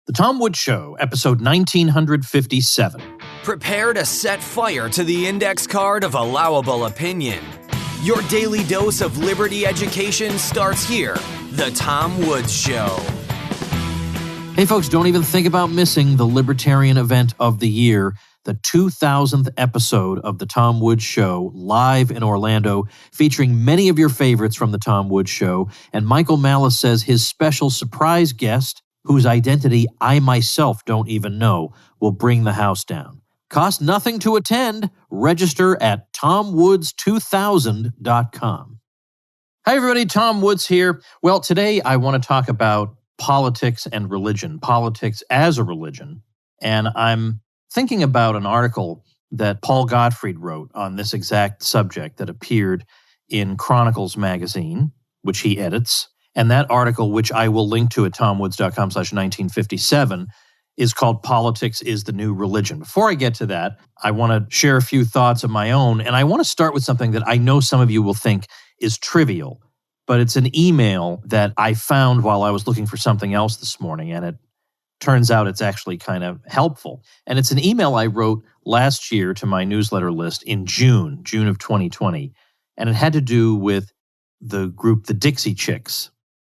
The Tom Woods Show, episode 1957. Prepare to set fire to the index card of allowable opinion. Your daily dose of liberty education starts here. The Tom Woods Show. Hey folks, don't even think about missing the libertarian event of the year, the 2000th episode of The Tom Woods Show, live in Orlando, featuring many of your favorites from The Tom Woods Show. And Michael Malice says his special surprise guest, whose identity I myself don't even know, will bring the house down. Cost nothing to attend. Register at tomwoods2000.com. Hi everybody, Tom Woods here. Well, today I want to talk about politics and religion, politics as a religion. And I'm thinking about an article that Paul Gottfried wrote on this exact subject that appeared in Chronicles magazine, which he edits. And that article, which I will link to at tomwoods.com/1957, is called Politics is the New Religion. Before I get to that, I want to share a few thoughts of my own. And I want to start with something that I know some of you will think is trivial, but it's an email that I found while I was looking for something else this morning. And it turns out it's actually kind of helpful. And it's an email I wrote last year to my newsletter list in June of 2020. And it had to do with the group, the Dixie Chicks.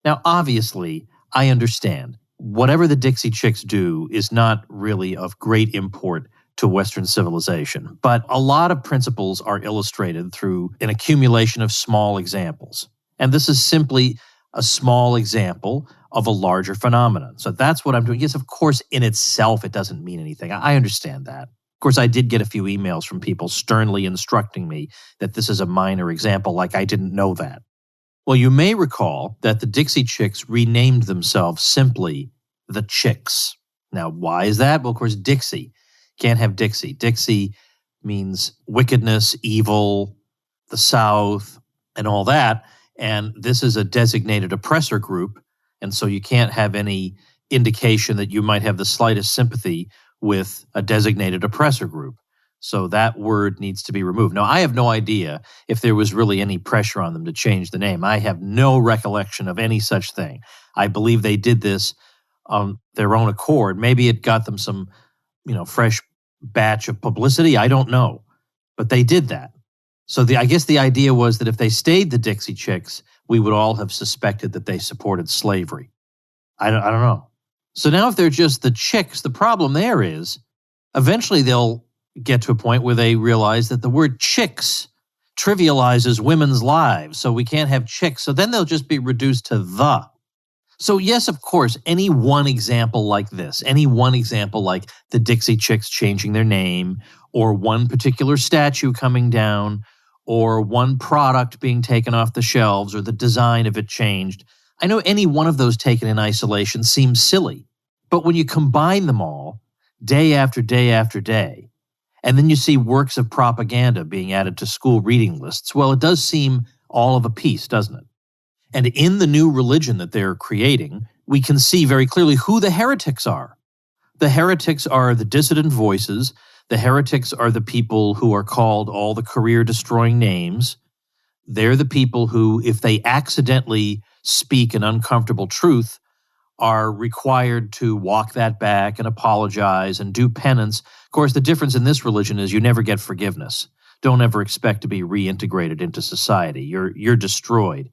Now, obviously, I understand whatever the Dixie Chicks do is not really of great import to Western civilization, but a lot of principles are illustrated through an accumulation of small examples. And this is simply a small example of a larger phenomenon. So that's what I'm doing. Yes, of course, in itself, it doesn't mean anything. I understand that. Of course, I did get a few emails from people sternly instructing me that this is a minor example, like I didn't know that. Well, you may recall that the Dixie Chicks renamed themselves simply the Chicks. Now, why is that? Well, of course, Dixie. Can't have Dixie. Dixie means wickedness, evil, the South, and all that. And this is a designated oppressor group. And so you can't have any indication that you might have the slightest sympathy with a designated oppressor group. So that word needs to be removed. Now, I have no idea if there was really any pressure on them to change the name. I have no recollection of any such thing. I believe they did this on their own accord. Maybe it got them some, fresh batch of publicity. I don't know. But they did that. So I guess the idea was that if they stayed the Dixie Chicks, we would all have suspected that they supported slavery. I don't know. So now if they're just the Chicks, the problem there is eventually they'll get to a point where they realize that the word chicks trivializes women's lives, so we can't have chicks. So then they'll just be reduced to the. So yes, of course, any one example like this, any one example like the Dixie Chicks changing their name, or one particular statue coming down, or one product being taken off the shelves, or the design of it changed. I know any one of those taken in isolation seems silly, but when you combine them all, day after day after day, and then you see works of propaganda being added to school reading lists, well, it does seem all of a piece, doesn't it? And in the new religion that they're creating, we can see very clearly who the heretics are. The heretics are the dissident voices. The heretics are the people who are called all the career-destroying names. They're the people who, if they accidentally speak an uncomfortable truth, are required to walk that back and apologize and do penance. Of course, the difference in this religion is you never get forgiveness. Don't ever expect to be reintegrated into society. You're destroyed.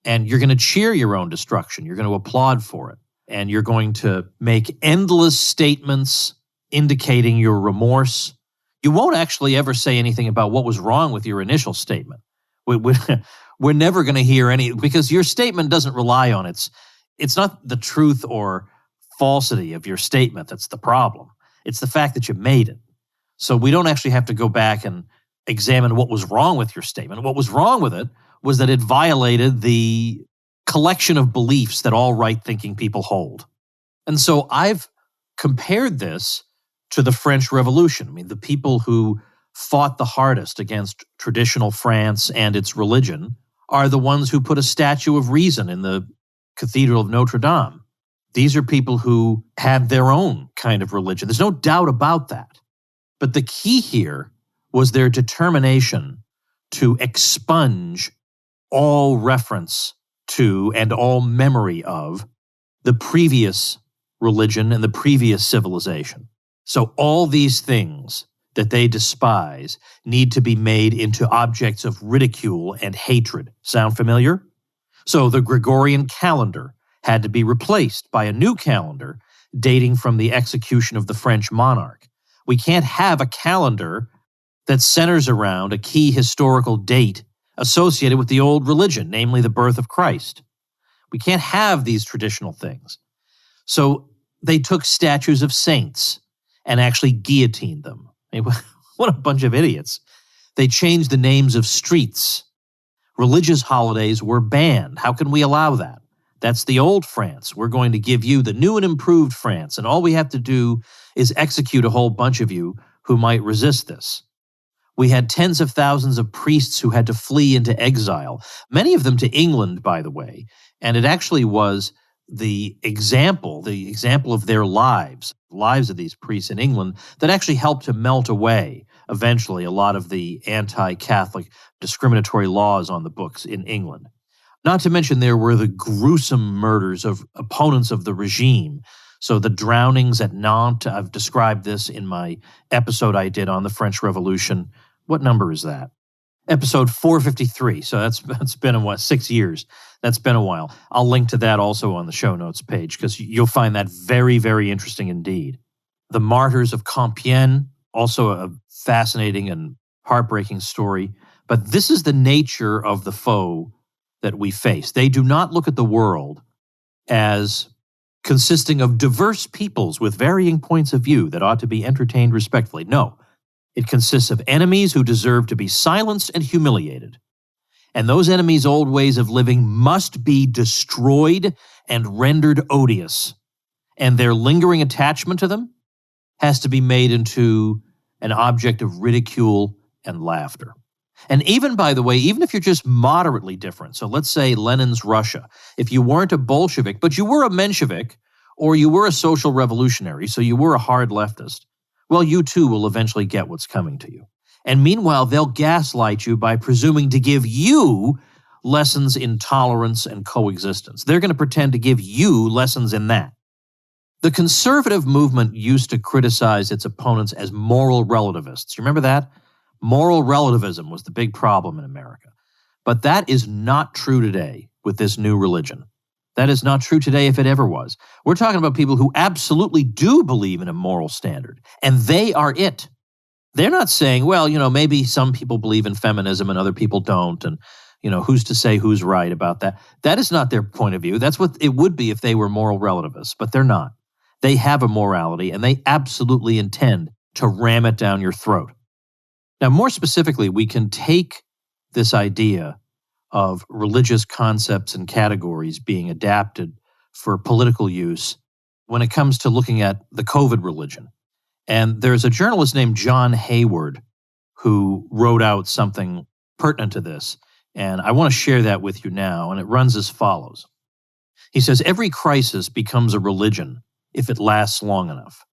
And you're going to cheer your own destruction. You're going to applaud for it. And you're going to make endless statements indicating your remorse. You won't actually ever say anything about what was wrong with your initial statement. We're never going to hear any, because your statement doesn't rely on it's not the truth or falsity of your statement that's the problem. It's the fact that you made it. So we don't actually have to go back and examine what was wrong with your statement. What was wrong with it was that it violated the collection of beliefs that all right-thinking people hold. And so I've compared this to the French Revolution. I mean, the people who fought the hardest against traditional France and its religion are the ones who put a statue of reason in the Cathedral of Notre Dame. These are people who had their own kind of religion. There's no doubt about that. But the key here was their determination to expunge all reference to and all memory of the previous religion and the previous civilization. So all these things that they despise need to be made into objects of ridicule and hatred. Sound familiar? So the Gregorian calendar had to be replaced by a new calendar dating from the execution of the French monarch. We can't have a calendar that centers around a key historical date associated with the old religion, namely the birth of Christ. We can't have these traditional things. So they took statues of saints and actually guillotined them. I mean, what a bunch of idiots. They changed the names of streets. Religious holidays were banned. How can we allow that? That's the old France. We're going to give you the new and improved France, and all we have to do is execute a whole bunch of you who might resist this. We had tens of thousands of priests who had to flee into exile, many of them to England, by the way, and it actually was the example of their lives of these priests in England that actually helped to melt away, eventually, a lot of the anti-Catholic discriminatory laws on the books in England. Not to mention there were the gruesome murders of opponents of the regime. So the drownings at Nantes, I've described this in my episode I did on the French Revolution. What number is that? Episode 453. So that's been 6 years. That's been a while. I'll link to that also on the show notes page because you'll find that very, very interesting indeed. The Martyrs of Compiègne, also a fascinating and heartbreaking story. But this is the nature of the foe that we face. They do not look at the world as consisting of diverse peoples with varying points of view that ought to be entertained respectfully. No, it consists of enemies who deserve to be silenced and humiliated. And those enemies' old ways of living must be destroyed and rendered odious. And their lingering attachment to them has to be made into an object of ridicule and laughter. And even, by the way, even if you're just moderately different, so let's say Lenin's Russia, if you weren't a Bolshevik, but you were a Menshevik, or you were a social revolutionary, so you were a hard leftist, well, you too will eventually get what's coming to you. And meanwhile, they'll gaslight you by presuming to give you lessons in tolerance and coexistence. They're going to pretend to give you lessons in that. The conservative movement used to criticize its opponents as moral relativists. You remember that? Moral relativism was the big problem in America. But that is not true today with this new religion. That is not true today if it ever was. We're talking about people who absolutely do believe in a moral standard, and they are it. They're not saying, well, maybe some people believe in feminism and other people don't, and, who's to say who's right about that. That is not their point of view. That's what it would be if they were moral relativists, but they're not. They have a morality, and they absolutely intend to ram it down your throat. Now, more specifically, we can take this idea of religious concepts and categories being adapted for political use when it comes to looking at the COVID religion. And there's a journalist named John Hayward who wrote out something pertinent to this, and I want to share that with you now, and it runs as follows. He says, every crisis becomes a religion if it lasts long enough.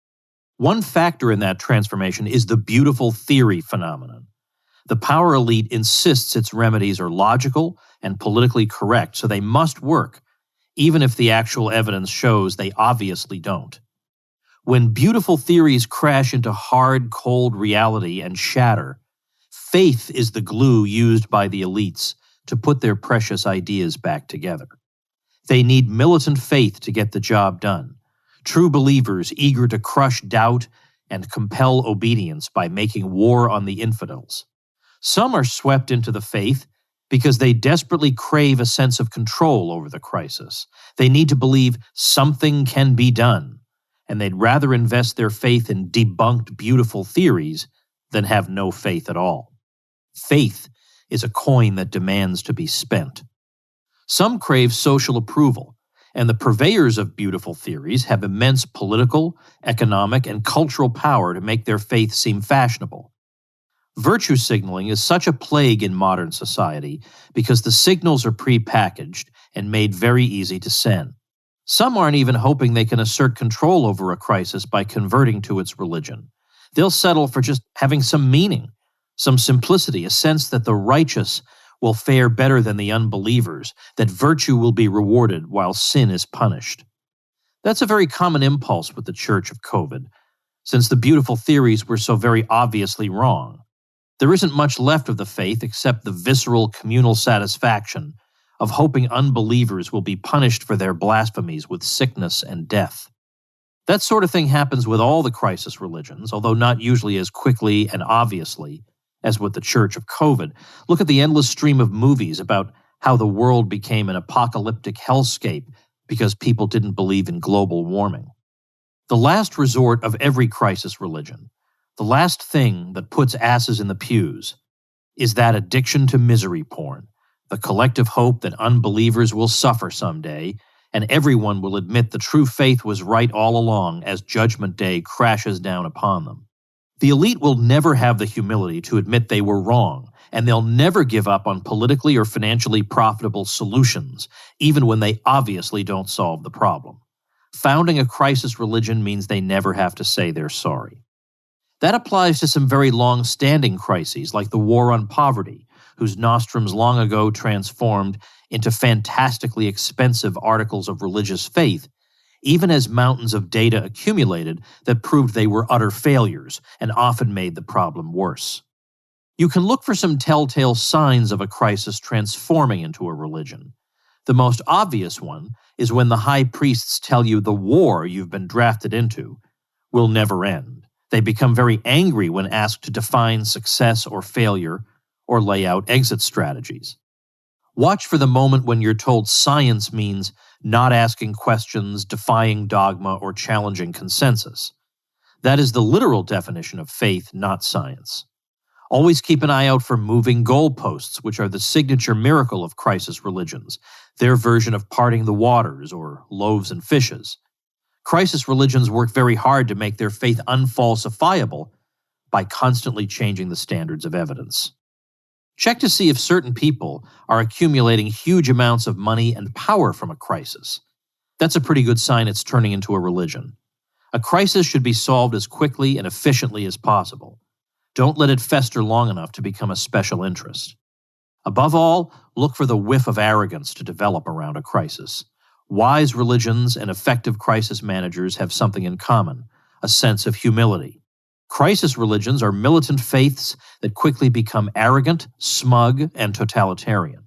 One factor in that transformation is the beautiful theory phenomenon. The power elite insists its remedies are logical and politically correct, so they must work, even if the actual evidence shows they obviously don't. When beautiful theories crash into hard, cold reality and shatter, faith is the glue used by the elites to put their precious ideas back together. They need militant faith to get the job done. True believers eager to crush doubt and compel obedience by making war on the infidels. Some are swept into the faith because they desperately crave a sense of control over the crisis. They need to believe something can be done, and they'd rather invest their faith in debunked beautiful theories than have no faith at all. Faith is a coin that demands to be spent. Some crave social approval, and the purveyors of beautiful theories have immense political, economic, and cultural power to make their faith seem fashionable. Virtue signaling is such a plague in modern society because the signals are pre-packaged and made very easy to send. Some aren't even hoping they can assert control over a crisis by converting to its religion. They'll settle for just having some meaning, some simplicity, a sense that the righteous will fare better than the unbelievers, that virtue will be rewarded while sin is punished. That's a very common impulse with the Church of COVID, since the beautiful theories were so very obviously wrong. There isn't much left of the faith except the visceral communal satisfaction of hoping unbelievers will be punished for their blasphemies with sickness and death. That sort of thing happens with all the crisis religions, although not usually as quickly and obviously as with the Church of COVID. Look at the endless stream of movies about how the world became an apocalyptic hellscape because people didn't believe in global warming. The last resort of every crisis religion, the last thing that puts asses in the pews, is that addiction to misery porn, the collective hope that unbelievers will suffer someday, and everyone will admit the true faith was right all along as Judgment Day crashes down upon them. The elite will never have the humility to admit they were wrong, and they'll never give up on politically or financially profitable solutions, even when they obviously don't solve the problem. Founding a crisis religion means they never have to say they're sorry. That applies to some very long-standing crises, like the war on poverty, whose nostrums long ago transformed into fantastically expensive articles of religious faith, even as mountains of data accumulated that proved they were utter failures and often made the problem worse. You can look for some telltale signs of a crisis transforming into a religion. The most obvious one is when the high priests tell you the war you've been drafted into will never end. They become very angry when asked to define success or failure or lay out exit strategies. Watch for the moment when you're told science means not asking questions, defying dogma, or challenging consensus. That is the literal definition of faith, not science. Always keep an eye out for moving goalposts, which are the signature miracle of crisis religions, their version of parting the waters or loaves and fishes. Crisis religions work very hard to make their faith unfalsifiable by constantly changing the standards of evidence. Check to see if certain people are accumulating huge amounts of money and power from a crisis. That's a pretty good sign it's turning into a religion. A crisis should be solved as quickly and efficiently as possible. Don't let it fester long enough to become a special interest. Above all, look for the whiff of arrogance to develop around a crisis. Wise religions and effective crisis managers have something in common, a sense of humility. Crisis religions are militant faiths that quickly become arrogant, smug, and totalitarian.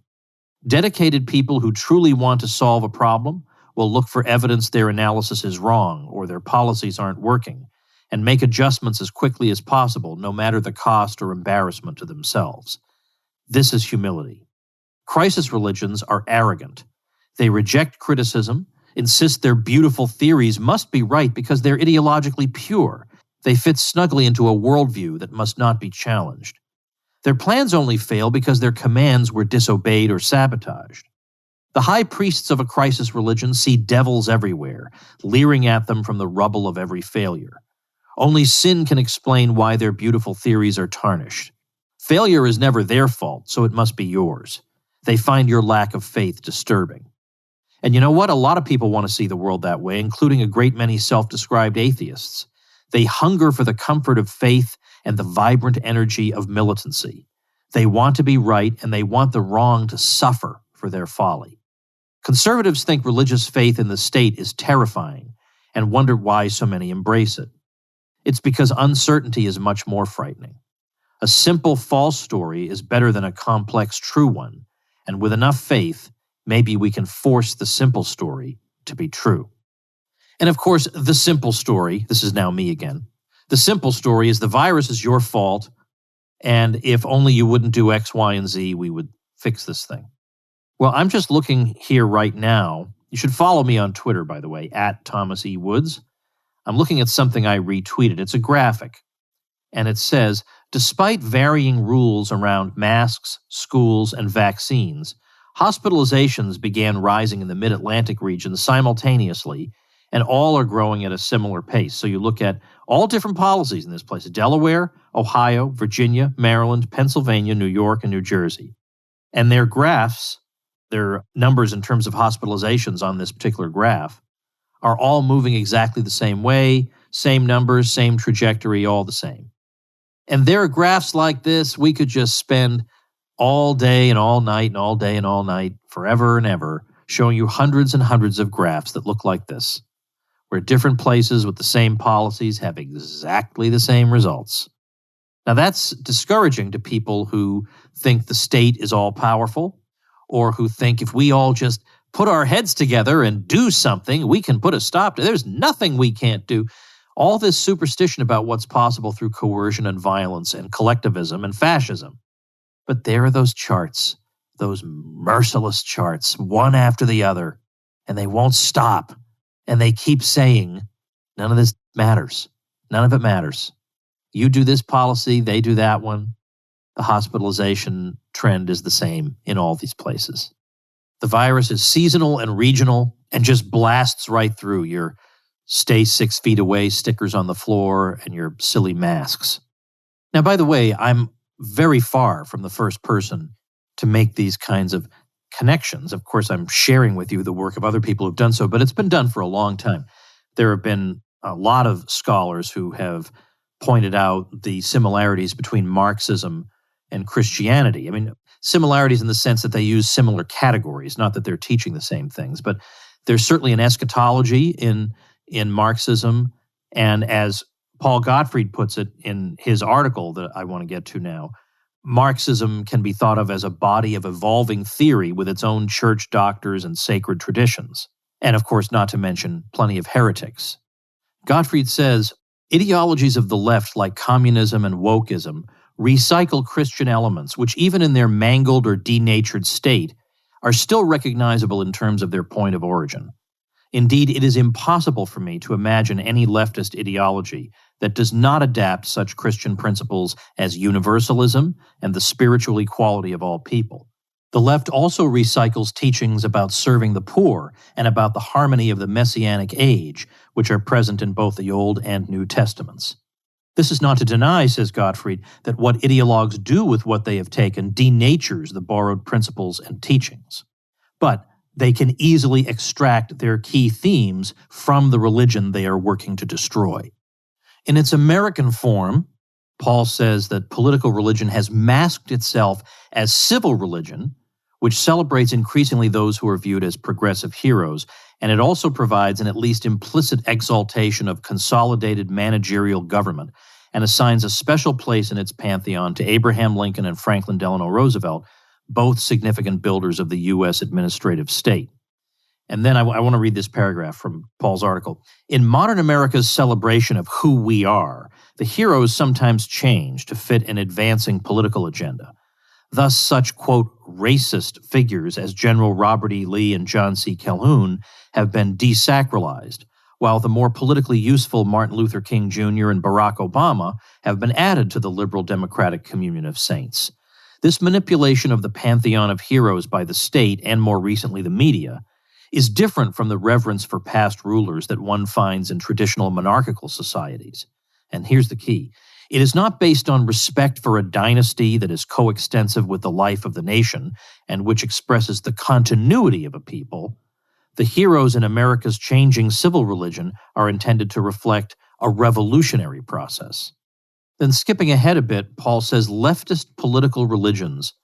Dedicated people who truly want to solve a problem will look for evidence their analysis is wrong or their policies aren't working, and make adjustments as quickly as possible, no matter the cost or embarrassment to themselves. This is humility. Crisis religions are arrogant. They reject criticism, insist their beautiful theories must be right because they're ideologically pure. They fit snugly into a worldview that must not be challenged. Their plans only fail because their commands were disobeyed or sabotaged. The high priests of a crisis religion see devils everywhere, leering at them from the rubble of every failure. Only sin can explain why their beautiful theories are tarnished. Failure is never their fault, so it must be yours. They find your lack of faith disturbing. And you know what? A lot of people want to see the world that way, including a great many self-described atheists. They hunger for the comfort of faith and the vibrant energy of militancy. They want to be right, and they want the wrong to suffer for their folly. Conservatives think religious faith in the state is terrifying and wonder why so many embrace it. It's because uncertainty is much more frightening. A simple false story is better than a complex true one, and with enough faith, maybe we can force the simple story to be true. And of course, the simple story, this is now me again, the simple story is the virus is your fault, and if only you wouldn't do X, Y, and Z, we would fix this thing. Well, I'm just looking here right now. You should follow me on Twitter, by the way, at Thomas E. Woods. I'm looking at something I retweeted. It's a graphic, and it says, despite varying rules around masks, schools, and vaccines, hospitalizations began rising in the mid-Atlantic region simultaneously, and all are growing at a similar pace. So you look at all different policies in this place: Delaware, Ohio, Virginia, Maryland, Pennsylvania, New York, and New Jersey. And their graphs, their numbers in terms of hospitalizations on this particular graph, are all moving exactly the same way, same numbers, same trajectory, all the same. And there are graphs like this we could just spend all day and all night and all day and all night, forever and ever, showing you hundreds and hundreds of graphs that look like this. where different places with the same policies have exactly the same results. Now, that's discouraging to people who think the state is all-powerful, or who think if we all just put our heads together and do something, we can put a stop to it. There's nothing we can't do. All this superstition about what's possible through coercion and violence and collectivism and fascism. But there are those charts, those merciless charts, one after the other, and they won't stop. And they keep saying, none of this matters. None of it matters. You do this policy, they do that one. The hospitalization trend is the same in all these places. The virus is seasonal and regional and just blasts right through your stay 6 feet away stickers on the floor and your silly masks. Now, by the way, I'm very far from the first person to make these kinds of connections. Of course, I'm sharing with you the work of other people who've done so, but it's been done for a long time. There have been a lot of scholars who have pointed out the similarities between Marxism and Christianity. I mean, similarities in the sense that they use similar categories, not that they're teaching the same things, but there's certainly an eschatology in Marxism, and as Paul Gottfried puts it in his article that I want to get to now, Marxism can be thought of as a body of evolving theory with its own church doctors and sacred traditions, and of course not to mention plenty of heretics. Gottfried says, ideologies of the left like communism and wokeism recycle Christian elements which even in their mangled or denatured state are still recognizable in terms of their point of origin. Indeed, it is impossible for me to imagine any leftist ideology that does not adapt such Christian principles as universalism and the spiritual equality of all people. The left also recycles teachings about serving the poor and about the harmony of the Messianic age, which are present in both the Old and New Testaments. This is not to deny, says Gottfried, that what ideologues do with what they have taken denatures the borrowed principles and teachings. But they can easily extract their key themes from the religion they are working to destroy. In its American form, Paul says that political religion has masked itself as civil religion, which celebrates increasingly those who are viewed as progressive heroes, and it also provides an at least implicit exaltation of consolidated managerial government and assigns a special place in its pantheon to Abraham Lincoln and Franklin Delano Roosevelt, both significant builders of the U.S. administrative state. And then I want to read this paragraph from Paul's article. In modern America's celebration of who we are, the heroes sometimes change to fit an advancing political agenda. Thus, such, quote, racist figures as General Robert E. Lee and John C. Calhoun have been desacralized, while the more politically useful Martin Luther King Jr. and Barack Obama have been added to the liberal democratic communion of saints. This manipulation of the pantheon of heroes by the state and more recently the media is different from the reverence for past rulers that one finds in traditional monarchical societies. And here's the key. It is not based on respect for a dynasty that is coextensive with the life of the nation and which expresses the continuity of a people. The heroes in America's changing civil religion are intended to reflect a revolutionary process. Then skipping ahead a bit, Paul says leftist political religions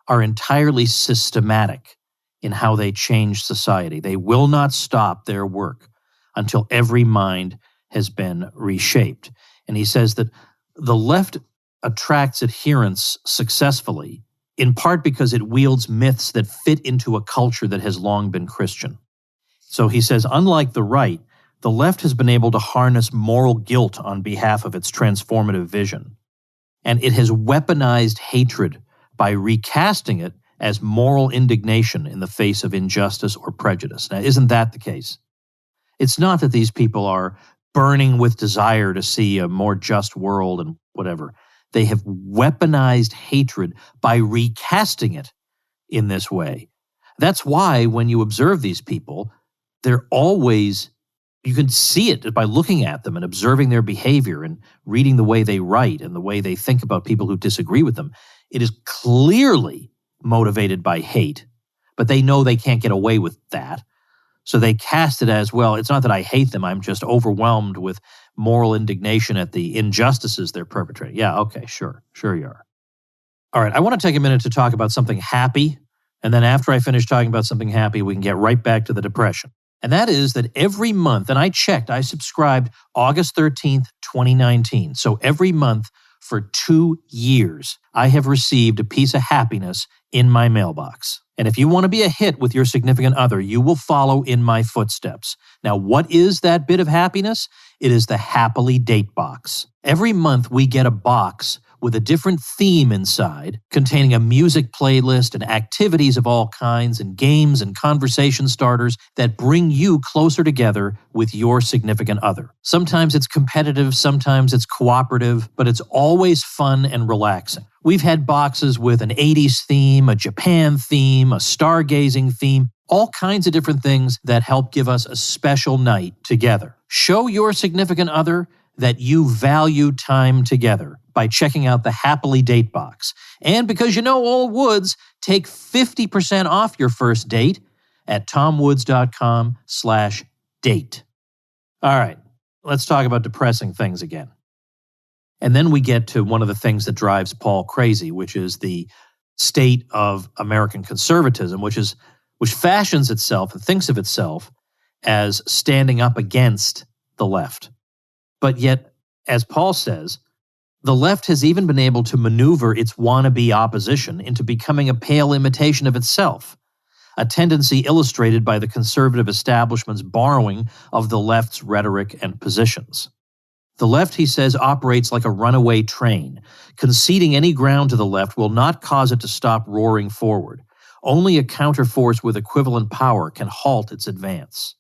are entirely systematic in how they change society. They will not stop their work until every mind has been reshaped. And he says that the left attracts adherents successfully, in part because it wields myths that fit into a culture that has long been Christian. So he says, unlike the right, the left has been able to harness moral guilt on behalf of its transformative vision. And it has weaponized hatred by recasting it as moral indignation in the face of injustice or prejudice. Now, isn't that the case? It's not that these people are burning with desire to see a more just world and whatever. They have weaponized hatred by recasting it in this way. That's why when you observe these people, they're always, you can see it by looking at them and observing their behavior and reading the way they write and the way they think about people who disagree with them. It is clearly motivated by hate, but they know they can't get away with that. So they cast it as, well, it's not that I hate them, I'm just overwhelmed with moral indignation at the injustices they're perpetrating. Yeah, okay, sure you are. All right, I want to take a minute to talk about something happy, and then after I finish talking about something happy, we can get right back to the depression. And that is that every month, and I checked, I subscribed August 13th, 2019. So every month for 2 years, I have received a piece of happiness in my mailbox. And if you want to be a hit with your significant other, you will follow in my footsteps. Now, what is that bit of happiness? It is the Happily Date Box. Every month we get a box with a different theme inside, containing a music playlist and activities of all kinds and games and conversation starters that bring you closer together with your significant other. Sometimes it's competitive, sometimes it's cooperative, but it's always fun and relaxing. We've had boxes with an 80s theme, a Japan theme, a stargazing theme, all kinds of different things that help give us a special night together. Show your significant other that you value time together by checking out the Happily Date Box. And because you know Old Woods, take 50% off your first date at tomwoods.com/date. All right, let's talk about depressing things again. And then we get to one of the things that drives Paul crazy, which is the state of American conservatism, which fashions itself and thinks of itself as standing up against the left. But yet, as Paul says, the left has even been able to maneuver its wannabe opposition into becoming a pale imitation of itself, a tendency illustrated by the conservative establishment's borrowing of the left's rhetoric and positions. The left, he says, operates like a runaway train. Conceding any ground to the left will not cause it to stop roaring forward. Only a counterforce with equivalent power can halt its advance.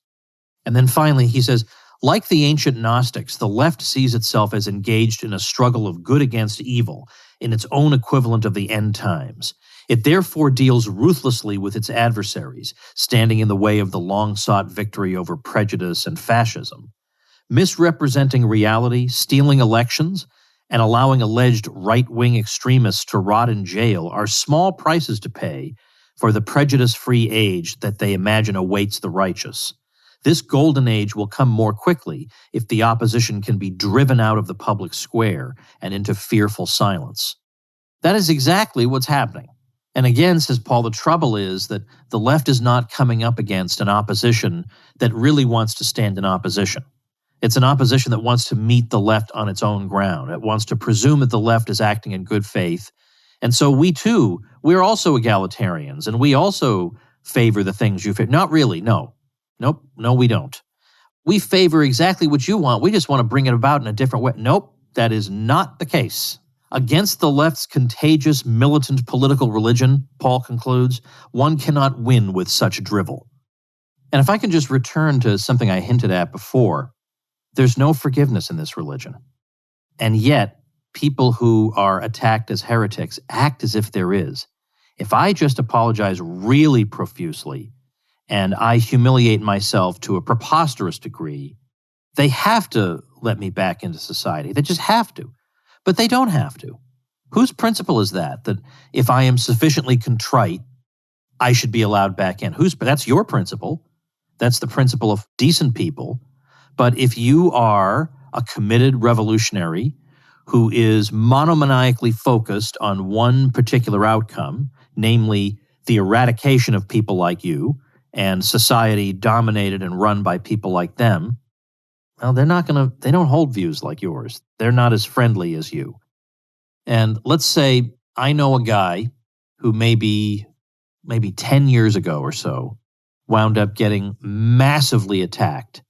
And then finally, he says, like the ancient Gnostics, the left sees itself as engaged in a struggle of good against evil in its own equivalent of the end times. It therefore deals ruthlessly with its adversaries, standing in the way of the long-sought victory over prejudice and fascism. Misrepresenting reality, stealing elections, and allowing alleged right-wing extremists to rot in jail are small prices to pay for the prejudice-free age that they imagine awaits the righteous. This golden age will come more quickly if the opposition can be driven out of the public square and into fearful silence. That is exactly what's happening. And again, says Paul, the trouble is that the left is not coming up against an opposition that really wants to stand in opposition. It's an opposition that wants to meet the left on its own ground. It wants to presume that the left is acting in good faith. And so we're also egalitarians, and we also favor the things you favor. Not really, no. Nope, no, we don't. We favor exactly what you want. We just want to bring it about in a different way. Nope, that is not the case. Against the left's contagious, militant political religion, Paul concludes, one cannot win with such drivel. And if I can just return to something I hinted at before, there's no forgiveness in this religion. And yet, people who are attacked as heretics act as if there is. If I just apologize really profusely, and I humiliate myself to a preposterous degree, they have to let me back into society. They just have to. But they don't have to. Whose principle is that? That if I am sufficiently contrite, I should be allowed back in? That's your principle. That's the principle of decent people. But if you are a committed revolutionary who is monomaniacally focused on one particular outcome, namely the eradication of people like you, and society dominated and run by people like them, well, they don't hold views like yours. They're not as friendly as you. And let's say I know a guy who maybe 10 years ago or so wound up getting massively attacked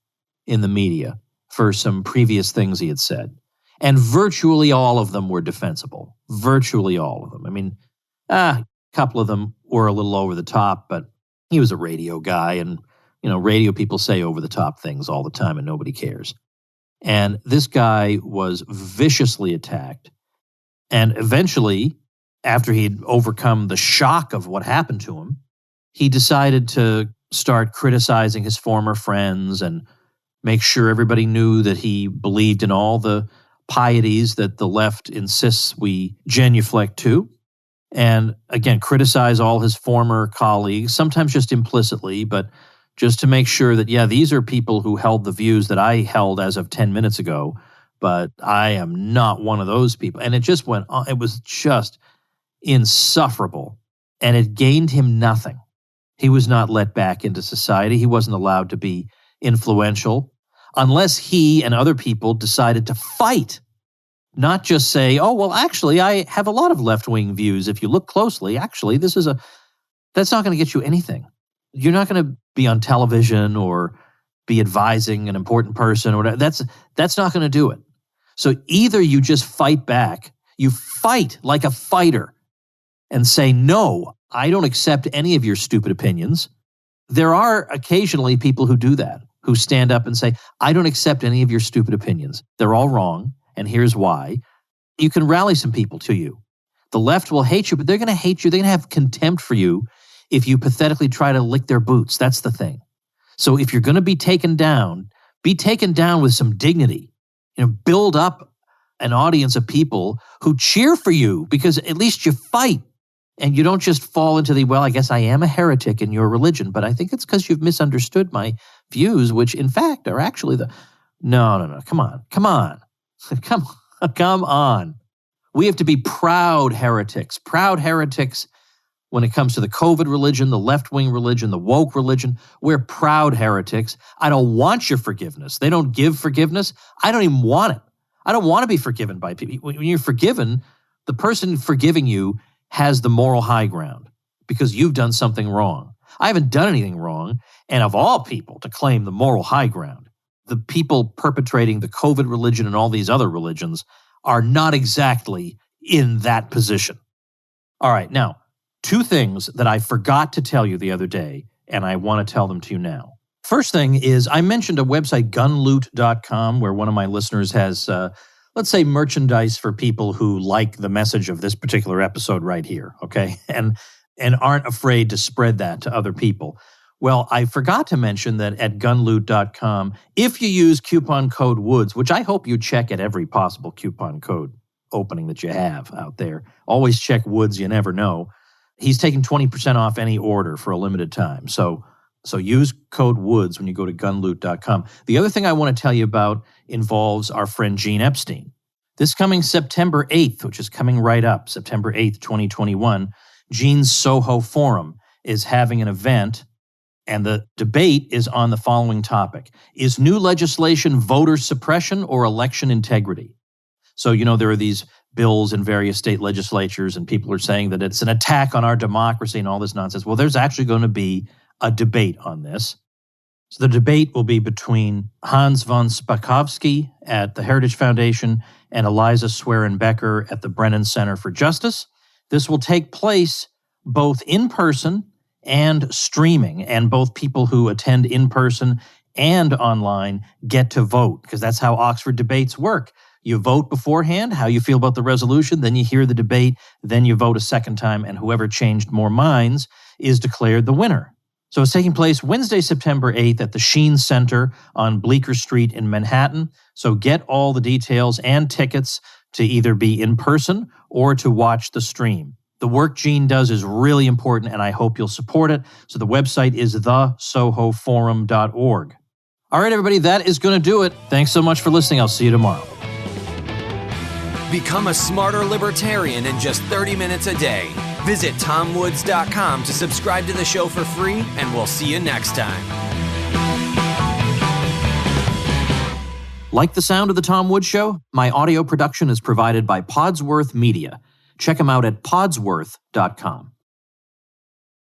in the media for some previous things he had said. And virtually all of them were defensible. Virtually all of them. I mean, a couple of them were a little over the top, but he was a radio guy, and radio people say over-the-top things all the time, and nobody cares. And this guy was viciously attacked. And eventually, after he'd overcome the shock of what happened to him, he decided to start criticizing his former friends and make sure everybody knew that he believed in all the pieties that the left insists we genuflect to. And again, criticize all his former colleagues, sometimes just implicitly, but just to make sure that, these are people who held the views that I held as of 10 minutes ago, but I am not one of those people. And it just went on. It was just insufferable. And it gained him nothing. He was not let back into society. He wasn't allowed to be influential unless he and other people decided to fight, not just say, oh, well, actually, I have a lot of left-wing views. If you look closely, actually, that's not going to get you anything. You're not going to be on television or be advising an important person or whatever. That's not going to do it. So either you just fight back, you fight like a fighter and say, no, I don't accept any of your stupid opinions. There are occasionally people who do that, who stand up and say, I don't accept any of your stupid opinions. They're all wrong, and here's why. You can rally some people to you. The left will hate you, but they're going to hate you. They're going to have contempt for you if you pathetically try to lick their boots. That's the thing. So if you're going to be taken down with some dignity. Build up an audience of people who cheer for you because at least you fight. And you don't just fall into well, I guess I am a heretic in your religion, but I think it's because you've misunderstood my views, which in fact are actually No, come on. We have to be proud heretics when it comes to the COVID religion, the left-wing religion, the woke religion. We're proud heretics. I don't want your forgiveness. They don't give forgiveness. I don't even want it. I don't want to be forgiven by people. When you're forgiven, the person forgiving you has the moral high ground because you've done something wrong. I haven't done anything wrong, and of all people to claim the moral high ground, the people perpetrating the COVID religion and all these other religions are not exactly in that position. All right, now, two things that I forgot to tell you the other day, and I want to tell them to you now. First thing is I mentioned a website, gunloot.com, where one of my listeners has let's say merchandise for people who like the message of this particular episode right here, okay? And aren't afraid to spread that to other people. Well, I forgot to mention that at gunloot.com, if you use coupon code WOODS, which I hope you check at every possible coupon code opening that you have out there, always check WOODS, you never know. He's taking 20% off any order for a limited time. So use code WOODS when you go to gunloot.com. The other thing I want to tell you about involves our friend Gene Epstein. This coming September 8th, which is coming right up, September 8th, 2021, Gene's Soho Forum is having an event, and the debate is on the following topic. Is new legislation voter suppression or election integrity? So, there are these bills in various state legislatures, and people are saying that it's an attack on our democracy and all this nonsense. Well, there's actually going to be a debate on this. So the debate will be between Hans von Spakovsky at the Heritage Foundation and Eliza Swearenbecker at the Brennan Center for Justice. This will take place both in person and streaming, and both people who attend in person and online get to vote, because that's how Oxford debates work. You vote beforehand, how you feel about the resolution, then you hear the debate, then you vote a second time, and whoever changed more minds is declared the winner. So it's taking place Wednesday, September 8th at the Sheen Center on Bleecker Street in Manhattan. So get all the details and tickets to either be in person or to watch the stream. The work Gene does is really important, and I hope you'll support it. So the website is thesohoforum.org. All right, everybody, that is going to do it. Thanks so much for listening. I'll see you tomorrow. Become a smarter libertarian in just 30 minutes a day. Visit TomWoods.com to subscribe to the show for free, and we'll see you next time. Like the sound of The Tom Woods Show? My audio production is provided by Podsworth Media. Check them out at podsworth.com.